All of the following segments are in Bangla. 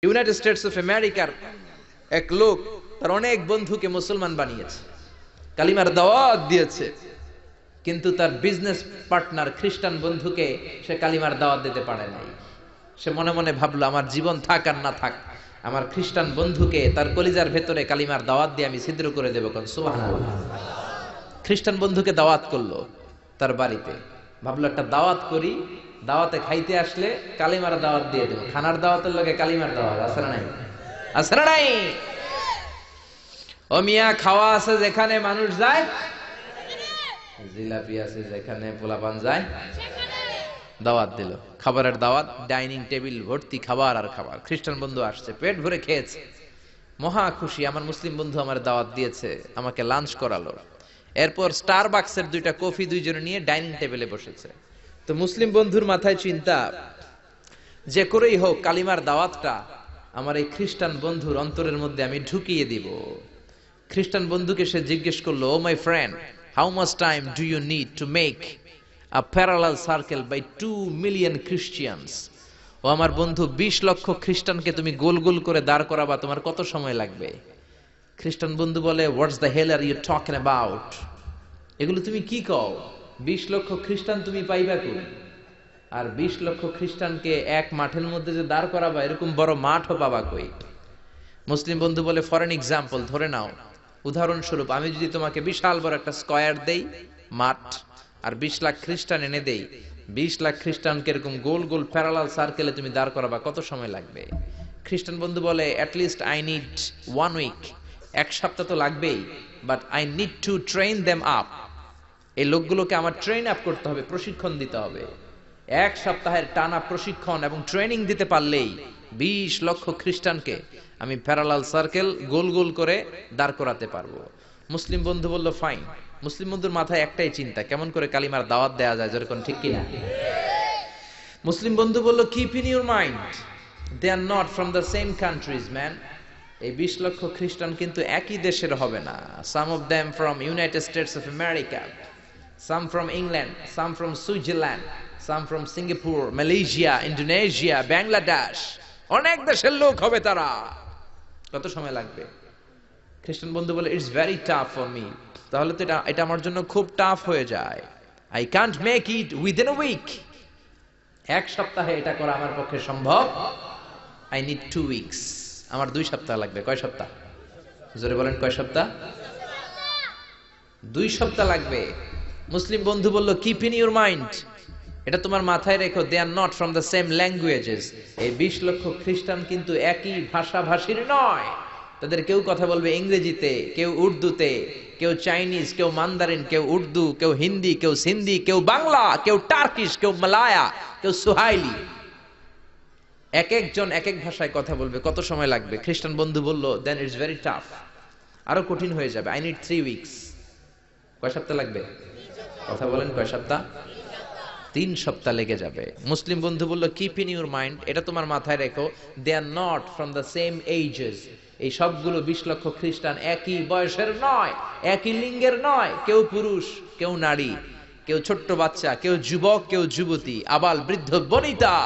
ইউনাইটেড স্টেটস অফ আমেরিকার এক লোক তার অনেক বন্ধুকে মুসলমান বানিয়েছে, কালিমার দাওয়াত দিয়েছে, কিন্তু তার বিজনেস পার্টনার খ্রিস্টান বন্ধুকে সে কালিমার দাওয়াত দিতে পারে নাই। সে মনে মনে ভাবলো, আমার জীবন থাক আর না থাক, আমার খ্রিস্টান বন্ধুকে তার কলিজার ভেতরে কালিমার দাওয়াত দিয়ে আমি ছিদ্র করে দেবো। কোন সুবহানাল্লাহ। খ্রিস্টান বন্ধুকে দাওয়াত করলো তার বাড়িতে, ভাবলো একটা দাওয়াত করি, দাওয়াতে খাইতে আসলে কালিমার দাওয়াত দিয়ে দেবো। খানার দাওয়াতের লগে কালিমার দাওয়াত আছে না নাই? আছে না নাই? ও মিয়া, খাওয়া আছে যেখানে মানুষ যায়, জিলাপি আছে যেখানে পোলাপান যায়, দাওয়াত দিল, খাবারের দাওয়াত, ডাইনিং টেবিল ভর্তি খাবার আর খাবার। খ্রিস্টান বন্ধু আসছে, পেট ভরে খেয়েছে, মহা খুশি, আমার মুসলিম বন্ধু আমার দাওয়াত দিয়েছে, আমাকে লাঞ্চ করালো। এরপর স্টারবাকসের 2টা কফি দুইজনে নিয়ে ডাইনিং টেবিলে বসেছে। তো মুসলিম বন্ধুর মাথায় চিন্তা, যে করেই হোক কালিমার দাওয়াতটা আমার এই খ্রিস্টান বন্ধুর অন্তরের মধ্যে আমি ঢুকিয়ে দিব। খ্রিস্টান বন্ধুকে সে জিজ্ঞেস করলো, oh my friend, how much time do you need to make a parallel circle by 2 million Christians? ও আমার বন্ধু, 20 লক্ষ খ্রিস্টানকে তুমি গোল গোল করে দাঁড় করাবা, তোমার কত সময় লাগবে? খ্রিস্টান বন্ধু বলে, what's the hell are you talking about? এগুলো তুমি কি কও? 20 লক্ষ খ্রিস্টান তুমি পাইবা কই? আর 20 লক্ষ খ্রিস্টানকে এক মাঠের মধ্যে যে দাঁড় করাবা, এরকম বড় মাঠও পাবা কই? মুসলিম বন্ধু বলে, ফর এন এক্সাম্পল, ধরে নাও, উদাহরণস্বরূপ আমি যদি তোমাকে বিশাল বড় একটা স্কয়ার দেই, মাঠ, আর 20 লাখ খ্রিস্টান এনে দেই, 20 লাখ খ্রিস্টানকে এরকম গোল গোল প্যারালাল সার্কেলে তুমি দাঁড় করাবা, কত সময় লাগবে? খ্রিস্টান বন্ধু বলে, অ্যাটলিস্ট আই নিড 1 উইক, 1 সপ্তাহ তো লাগবেই, but I need to train them up. এই লোকগুলোকে আমার ট্রেন আপ করতে হবে, প্রশিক্ষণ দিতে হবে। 1 সপ্তাহের টানা প্রশিক্ষণ এবং ট্রেনিং দিতে পারলেই 20 লক্ষ খ্রিস্টানকে আমি প্যারালাল সার্কেল গোল গোল করে দাঁড় করাতে পারবো। মুসলিম বন্ধু বলল, ফাইন। মুসলিম বন্ধুর মাথায় একটাই চিন্তা, কেমন করে কালিমার দাওয়াত দেয়া যায়, যেরকম, ঠিক কিনা? মুসলিম বন্ধু বলল, keep in your mind, they are not from the same countries man. এই 20 লক্ষ খ্রিস্টান কিন্তু একই দেশের হবে না। Some of them from United States of America, some from England, some from Switzerland, some from Singapore, Malaysia, Indonesia, Bangladesh, অনেক দেশের লোক হবে তারা। কত সময় লাগবে? খ্রিস্টান বন্ধু বলে, it's very tough for me. তাহলে তো এটা আমার জন্য খুব টাফ হয়ে যায়। I can't make it within a week. 1 সপ্তাহে এটা করা আমার পক্ষে সম্ভব। আই নিড 2 উইকস। আমার 2 সপ্তাহ লাগবে। কয় সপ্তাহ? জোরে বলেন, কয় সপ্তাহ? 2 সপ্তাহ লাগবে। মুসলিম বন্ধু বলল, কিপ ইন ইউর মাইন্ড, এটা তোমার মাথায় রেখো, they are not from the same languages. এই 20 লক্ষ খ্রিস্টান কিন্তু একই ভাষাভাষীর নয়। তাদের কেউ কথা বলবে ইংরেজিতে, কেউ উর্দুতে, কেউ চাইনিজ, কেউ মান্দারিন, কেউ উর্দু, কেউ হিন্দি, কেউ সিন্ধি, কেউ বাংলা, কেউ টার্কিশ, কেউ মালায়া, কেউ সুহাইলি। এক একজন এক এক ভাষায় কথা বলবে, কত সময় লাগবে? খ্রিস্টান বন্ধু বলল, দেন ইটস ভেরি টাফ, আরো কঠিন হয়ে যাবে। I need 3 weeks. কয় সপ্তাহ লাগবে? কথা বলেন, কয় সপ্তাহ? 3 সপ্তাহ লেগে যাবে। মুসলিম বন্ধু বলল, কিপ ইন ইউর মাইন্ড, এটা তোমার মাথায় রেখো, they are not from the same ages. এই সবগুলো 20 লক্ষ খ্রিস্টান একই বয়সের নয়, একই লিঙ্গের নয়। কেউ পুরুষ, কেউ নারী, কেউ ছোট্ট বাচ্চা, কেউ যুবক, কেউ যুবতী, আবাল বৃদ্ধ বনিতা,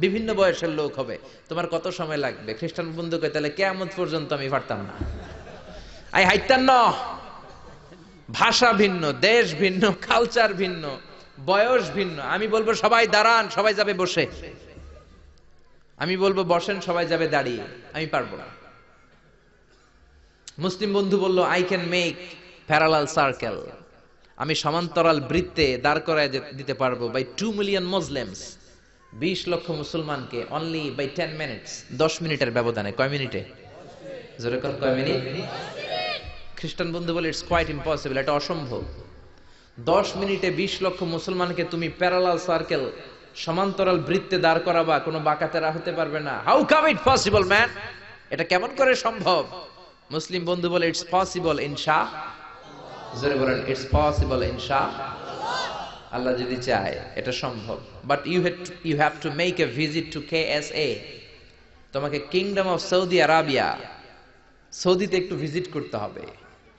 বিভিন্ন বয়সের লোক হবে। তোমার কত সময় লাগবে? খ্রিস্টান বন্ধু কয়, তাহলে কিয়ামত পর্যন্ত আমি পারতাম না। আই হাইতাম না। ভাষা ভিন্ন, দেশ ভিন্ন, কালচার ভিন্ন, বয়স ভিন্ন। আমি বলবো সবাই দাঁড়ান, সবাই যাবে বসে। আমি বলবো বসেন, সবাই যাবে দাঁড়িয়ে। আমি পারবো না। মুসলিম বন্ধু বলল, I can make parallel circle, আমি সমান্তরাল বৃত্তে দাঁড় করায় দিতে পারবো বাই 2 মিলিয়ন মুসলিমস, 20 লক্ষ মুসলমানকে, অনলি বাই 10 মিনিটস, 10 মিনিটের ব্যবধানে। কয় মিনিটে? জোরে কোন, কয় মিনিট? খ্রিস্টান বন্ধু বলে, ইটস কোয়াইট ইম্পসিবল, এটা অসম্ভব। 10 মিনিটে 20 লক্ষ মুসলমানকে তুমি প্যারালাল সার্কেল, সমান্তরাল বৃত্তে দাঁড় করাবা, কোনো বাঁকাতেরা হতে পারবে না। How come it possible man? এটা কেমন করে সম্ভব? মুসলিম বন্ধু বলে, ইটস পসিবল ইনশাআল্লাহ। জোরে বলেন, ইটস পসিবল ইনশাআল্লাহ। আল্লাহ যদি চায় এটা সম্ভব। But you have to make a visit to KSA। তোমাকে কিংডম অফ সৌদি আরাবিয়া, সৌদিতে একটু ভিজিট করতে হবে।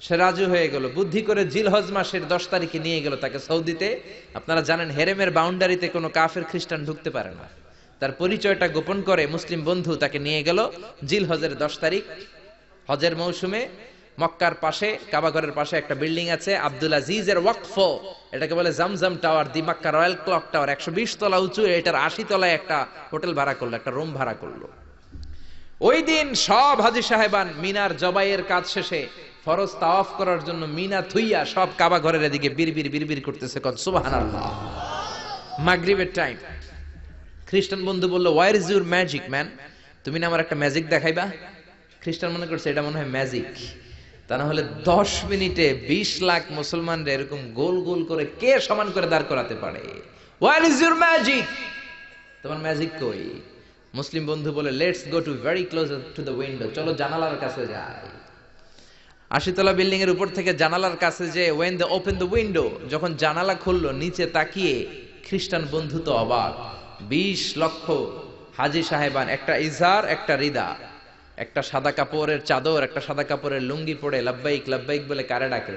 সে রাজু হয়ে গেল, বুদ্ধি করে জিলহজ মাসের 10 তারিখে নিয়ে গেল তাকে সৌদিতে। আপনারা জানেন, হেরেমের বাউন্ডারিতে কোনো কাফের খ্রিস্টান ঢুকতে পারে না। তার পরিচয়টা গোপন করে মুসলিম বন্ধু তাকে নিয়ে গেল জিলহজের 10 তারিখ হজের মৌসুমে মক্কার পাশে কাবাঘরের পাশে একটা বিল্ডিং আছে আব্দুল আজিজের ওয়াকফ, এটাকে বলে জামজাম টাওয়ার, দি মক্কা রয়্যাল ক্লক টাওয়ার, 120 তলা উঁচু, এটার 80 তলায় একটা হোটেল ভাড়া করলো, একটা রুম ভাড়া করলো। ওই দিন সব হাজী সাহেবান মিনার জবাইয়ের কাজ শেষে ফরজ তাওয়াফ করার জন্য মিনা থুইয়া সব কাবা ঘরের এদিকে বিড়বিড় করতেছে, কোন সুবহানাল্লাহ। মাগরিবের টাইম। খ্রিস্টান বন্ধু বলল, where is your magic man? তুমি না আমার একটা ম্যাজিক দেখাইবা? খ্রিস্টান মনে করছে এটা মনে হয় ম্যাজিক। তা না হলে 10 মিনিটে 20 লাখ মুসলমানরা এরকম গোল গোল করে কে সমান করে দাঁড় করাতে পারে? Where is your magic? তোমার ম্যাজিক কই? মুসলিম বন্ধু বলে, let's go to very close to the window, চলো জানালার কাছে যাই। 80 তলা বিল্ডিং এর উপর থেকে জানালার কাছে যে when they open the window, যখন জানালা খুললো নিচে তাকিয়ে খ্রিস্টান বন্ধু তো অবাক। 20 লক্ষ হাজী সাহেবান, একটা ইজার একটা রিদা, একটা সাদা কাপড়ের চাদর একটা সাদা কাপড়ের লুঙ্গি পরে লাব্বাইক লাব্বাইক বলে কারে ডাকে?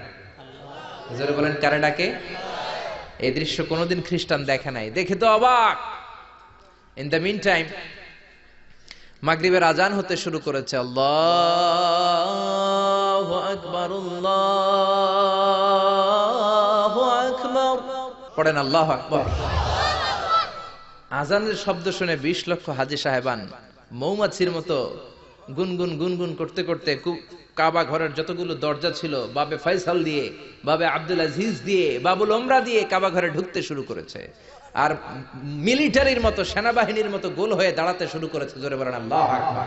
জোরে বলেন, কারে ডাকে? এই দৃশ্য কোনোদিন খ্রিস্টান দেখে নাই, দেখে তো অবাক। ইন দ্য মিন টাইম মাগরিবের আজান হতে শুরু করেছে। আল্লাহু আকবার, আল্লাহু আকবার, পড়েন আল্লাহু আকবার। আজানের শব্দ শুনে 20 লক্ষ হাজী সাহেবান মৌমাছির মতো গুনগুন গুনগুন করতে করতে কাবা ঘরের যতগুলো দরজা ছিল বাবে ফয়সাল দিয়ে, বাবে আব্দুল আজিজ দিয়ে, বাবুল ওমরা দিয়ে কাবা ঘরে ঢুকতে শুরু করেছে। আর মিলিটারির মতো, সেনাবাহিনীর মতো গোল হয়ে দাঁড়াতে শুরু করেছে। জোরে বলেন আল্লাহু আকবার।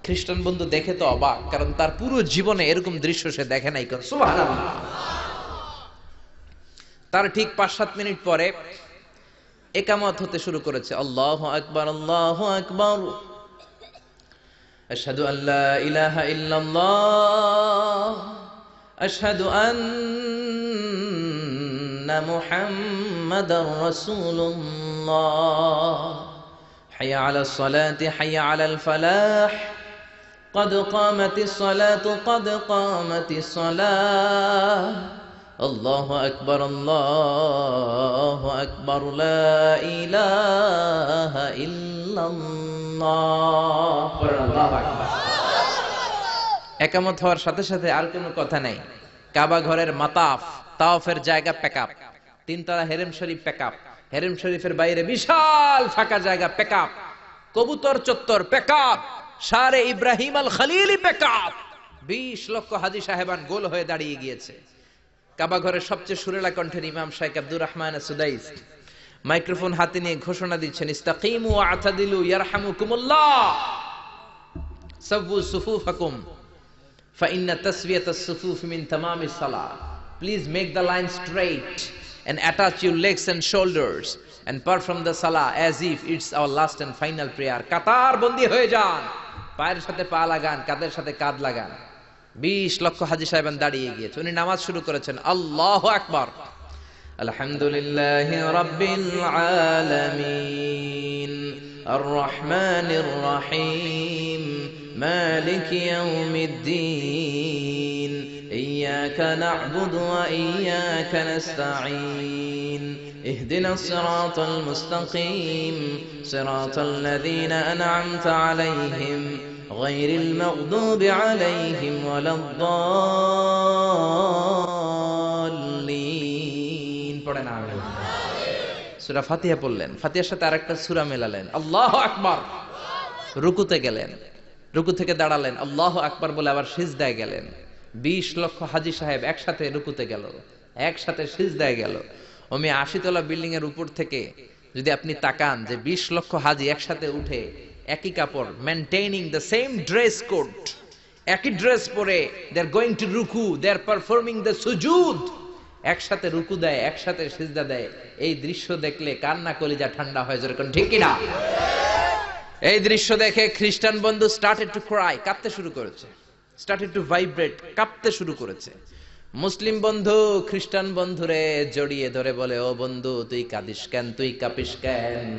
খ্রিস্টান বন্ধু দেখে তো অবাক, কারণ তার পুরো জীবনে এরকম দৃশ্য সে দেখে নাই। সুবহানাল্লাহ। তার ঠিক 5-7 মিনিট পরে ইকামত হতে শুরু করেছে। আল্লাহু আকবার, আল্লাহু আকবার, আশহাদু আল্লা ইলাহা ইল্লাল্লাহ, আশহাদু আন্না মুহাম্মাদার রাসূলুল্লাহ, হাইয়া আলাস সালাতি হাইয়া আলাল ফালাহ, قد قامت الصلاة قد قامت الصلاة، الله أكبر الله أكبر لا إله إلا الله। একামত হওয়ার সাথে সাথে আর কোনো কথা নাই। কাবা ঘরের মাতাফ তাওয়াফের জায়গা প্যাকআপ, 3 তলা হেরেম শরীফ প্যাকআপ, হেরেম শরীফের বাইরে বিশাল ফাঁকা জায়গা প্যাকআপ, কবুতর চত্বর প্যাকআপ, শারে ইব্রাহিম আল খলিলি প্যাকআপ। 20 লক্ষ হাজী সাহেবান গোল হয়ে দাঁড়িয়ে গিয়েছে। কাবা ঘরের সবচেয়ে সুরেলা কণ্ঠের ইমাম শাইখ আব্দুর রহমান সুদাইস মাইক্রোফোন হাতে নিয়ে ঘোষণা দিচ্ছেন, ইস্তাকিমু ওয়া আতাদিলু ইয়ারহামুকুমুল্লাহ, সাওয়ু সুফুফাকুম ফাইন্না তাসওয়িয়াতাস সুফুফ মিন তামামিস সালাহ। Please make the line straight and attach your legs and shoulders and perform the salah as if it's our last and final prayer. কাতার বন্দী হয়ে যান, পায়ের সাথে পা লাগান, কাঁধের সাথে কাঁধ লাগান। 20 লক্ষ হাজী সাহেবান দাঁড়িয়ে গিয়েছে। উনি নামাজ শুরু করেছেন, আল্লাহু আকবার, আলহামদুলিল্লাহি রাব্বিল আলামিন, আর রহমানির রহিম, মালিকি ইয়াউমিদ্দিন, ইয়্যাকা না'বুদু ওয়া ইয়্যাকা নাস্তাঈন, ইহদিনাস সিরাতাল মুস্তাকিম, সিরাতাল লাযীনা আন'আমতা আলাইহিম غير المغضوب عليهم ولا الضالين। পড়েন আমিন। সূরা ফাতিহা পড়লেন, ফাতিহার সাথে আরেকটা সূরা মেলালেন, আল্লাহু আকবার। রুকুতে গেলেন, রুকু থেকে দাঁড়ালেন, আল্লাহু আকবার বলে আবার সিজদায় গেলেন। 20 লক্ষ হাজী সাহেব একসাথে রুকুতে গেল, একসাথে সিজদায় গেল। ওমি 80 তলা বিল্ডিং এর উপর থেকে যদি আপনি তাকান যে 20 লক্ষ হাজী একসাথে উঠে একই কাপড়, maintaining the same dress code, একই ড্রেস পরে দে আর গোইং টু রুকু, দে আর পারফর্মিং দ্য সুজুদ, একসাথে রুকু দেয়, একসাথে সিজদা দেয়। এই দৃশ্য দেখলে কান্না কলিজা ঠান্ডা হয়ে যায়, ঠিক কি না? এই দৃশ্য দেখে খ্রিস্টান বন্ধু স্টার্টেড টু ক্রাই, কাঁদতে শুরু করেছে, স্টার্টেড টু ভাইব্রেট, কাঁপতে শুরু করেছে। মুসলিম বন্ধু খ্রিস্টান বন্ধুরে জড়িয়ে ধরে বলে, ও বন্ধু তুই কাঁদিস কেন, তুই কাঁপিস কেন?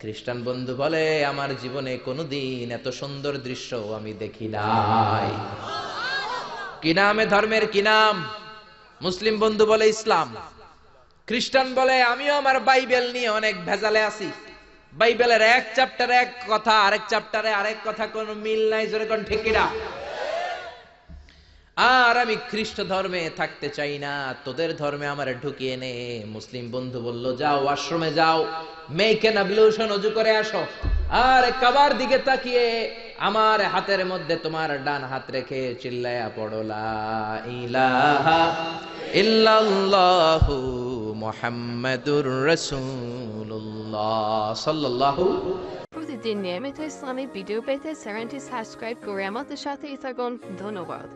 খ্রিস্টান বন্ধু বলে, আমার জীবনে কোনোদিন এত সুন্দর দৃশ্য আমি দেখি নাই। কি নামে ধর্মের কি নাম? মুসলিম বন্ধু বলে ইসলাম। খ্রিস্টান বলে, আমিও আমার বাইবেল নিয়ে অনেক ভেজালে আছি, বাইবেলের এক চ্যাপ্টারে এক কথা, আরেক চ্যাপ্টারে আরেক কথা, কোনো মিল নাই। জোরে কোন ঠিক কিনা? আর আমি খ্রিস্ট ধর্মে থাকতে চাই না, তোদের ধর্মে আমার ঢুকিয়ে নে। মুসলিম বন্ধু বলল, যাও ওয়াশরুমে যাও, মেক এন অ্যাবলিউশন, ওযু করে আসো। আর কাবার দিকে তাকিয়ে আমার হাতের মধ্যে তোমার ডান হাত রেখে চিল্লায়া পড়ো, লা ইলাহা ইল্লাল্লাহু মুহাম্মাদুর রাসূলুল্লাহ সাল্লাল্লাহু। প্রতিদিন নিয়মিত ইসলামিক ভিডিও পেতে চ্যানেলটি সাবস্ক্রাইব করে আমাদের সাথে থাকুন। ধন্যবাদ।